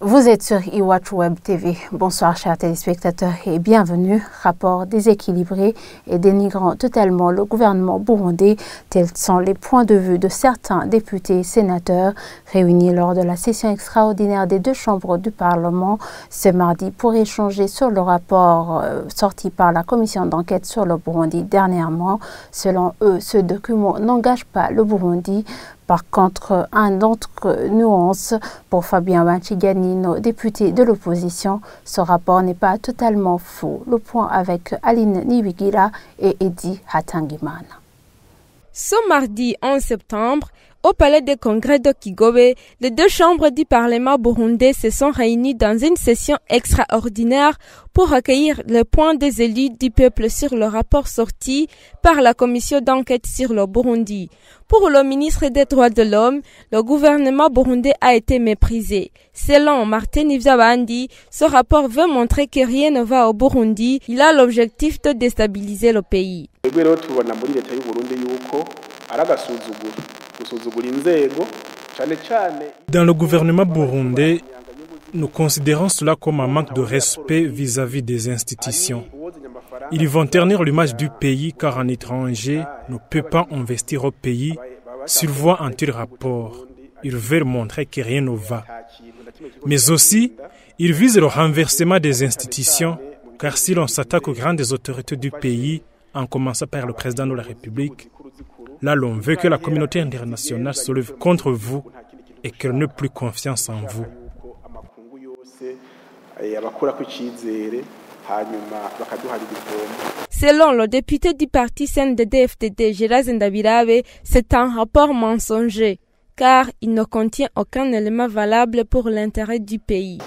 Vous êtes sur Iwachu Web TV. Bonsoir chers téléspectateurs et bienvenue. Rapport déséquilibré et dénigrant totalement le gouvernement burundais, tels sont les points de vue de certains députés et sénateurs réunis lors de la session extraordinaire des deux chambres du Parlement ce mardi pour échanger sur le rapport sorti par la commission d'enquête sur le Burundi dernièrement. Selon eux, ce document n'engage pas le Burundi. Par contre, un autre nuance pour Fabien Banchiganino, député de l'opposition, ce rapport n'est pas totalement faux. Le point avec Aline Niwigira et Eddie Hatangimana. Ce mardi 11 septembre, au palais des congrès de Kigobe, les deux chambres du Parlement burundais se sont réunies dans une session extraordinaire pour accueillir le point des élus du peuple sur le rapport sorti par la commission d'enquête sur le Burundi. Pour le ministre des Droits de l'Homme, le gouvernement burundais a été méprisé. Selon Martin Nivyabandi, ce rapport veut montrer que rien ne va au Burundi. Il a l'objectif de déstabiliser le pays. Dans le gouvernement burundais, nous considérons cela comme un manque de respect vis-à-vis des institutions. Ils vont ternir l'image du pays car un étranger ne peut pas investir au pays s'il voit un tel rapport. Ils veulent montrer que rien ne va. Mais aussi, ils visent le renversement des institutions car si l'on s'attaque aux grandes autorités du pays, en commençant par le président de la République, là l'on veut que la communauté internationale se lève contre vous et qu'elle n'ait plus confiance en vous. Selon le député du parti CNDD-FDD, Gérard Ndabirabe, c'est un rapport mensonger, car il ne contient aucun élément valable pour l'intérêt du pays.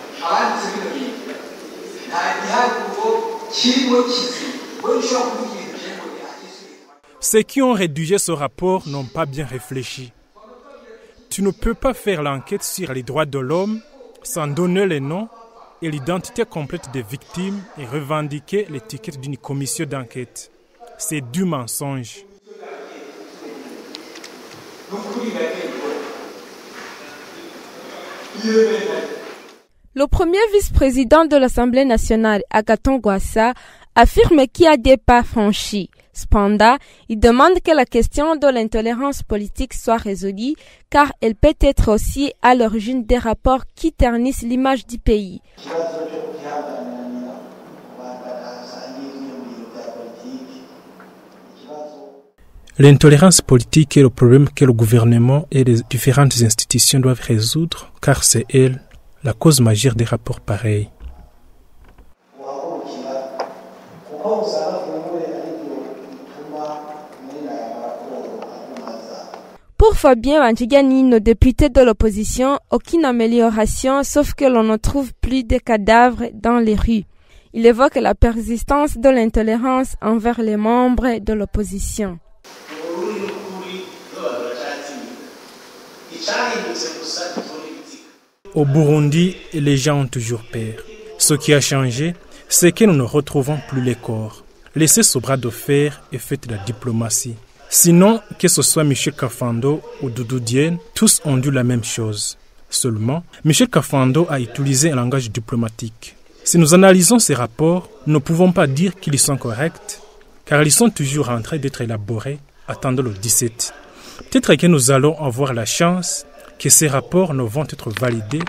Ceux qui ont rédigé ce rapport n'ont pas bien réfléchi. Tu ne peux pas faire l'enquête sur les droits de l'homme sans donner les noms et l'identité complète des victimes et revendiquer l'étiquette d'une commission d'enquête. C'est du mensonge. Le premier vice-président de l'Assemblée nationale, Agathon Rwasa, affirme qu'il y a des pas franchis. Cependant, il demande que la question de l'intolérance politique soit résolue, car elle peut être aussi à l'origine des rapports qui ternissent l'image du pays. L'intolérance politique est le problème que le gouvernement et les différentes institutions doivent résoudre, car c'est elle la cause majeure des rapports pareils. Pour Fabien Banchiganino, député de l'opposition, aucune amélioration sauf que l'on ne trouve plus de cadavres dans les rues. Il évoque la persistance de l'intolérance envers les membres de l'opposition. Au Burundi, les gens ont toujours peur. Ce qui a changé, c'est que nous ne retrouvons plus les corps. Laissez ce bras de fer et faites la diplomatie. Sinon, que ce soit Michel Kafando ou Doudou Diène, tous ont dit la même chose. Seulement, Michel Kafando a utilisé un langage diplomatique. Si nous analysons ces rapports, nous ne pouvons pas dire qu'ils sont corrects, car ils sont toujours en train d'être élaborés, attendant le 17. Peut-être que nous allons avoir la chance que ces rapports ne vont être validés,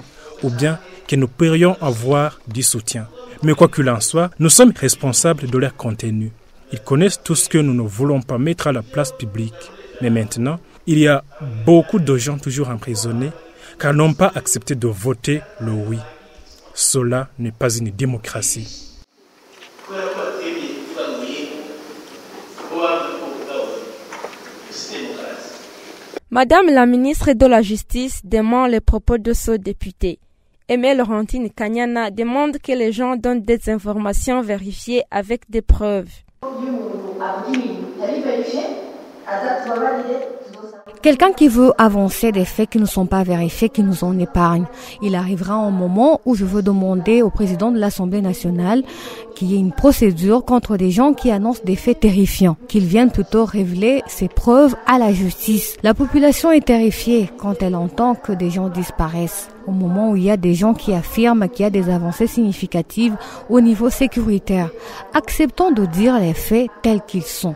ou bien que nous pourrions avoir du soutien. Mais quoi qu'il en soit, nous sommes responsables de leur contenu. Ils connaissent tout ce que nous ne voulons pas mettre à la place publique. Mais maintenant, il y a beaucoup de gens toujours emprisonnés car n'ont pas accepté de voter le oui. Cela n'est pas une démocratie. Madame la ministre de la Justice dément les propos de ce député. Aimé Laurentine Kanyana demande que les gens donnent des informations vérifiées avec des preuves. Quelqu'un qui veut avancer des faits qui ne sont pas vérifiés, qui nous en épargne. Il arrivera un moment où je veux demander au président de l'Assemblée nationale qu'il y ait une procédure contre des gens qui annoncent des faits terrifiants, qu'ils viennent plutôt révéler ces preuves à la justice. La population est terrifiée quand elle entend que des gens disparaissent. Au moment où il y a des gens qui affirment qu'il y a des avancées significatives au niveau sécuritaire. Acceptons de dire les faits tels qu'ils sont.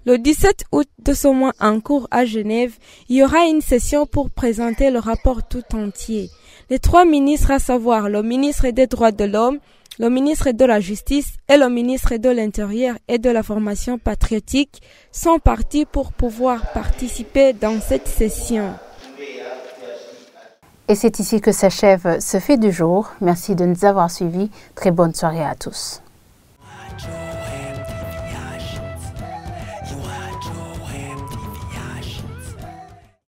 Le 17 août de ce mois en cours à Genève, il y aura une session pour présenter le rapport tout entier. Les 3 ministres, à savoir le ministre des Droits de l'Homme, le ministre de la Justice et le ministre de l'Intérieur et de la Formation patriotique, sont partis pour pouvoir participer dans cette session. Et c'est ici que s'achève ce fait du jour. Merci de nous avoir suivis. Très bonne soirée à tous.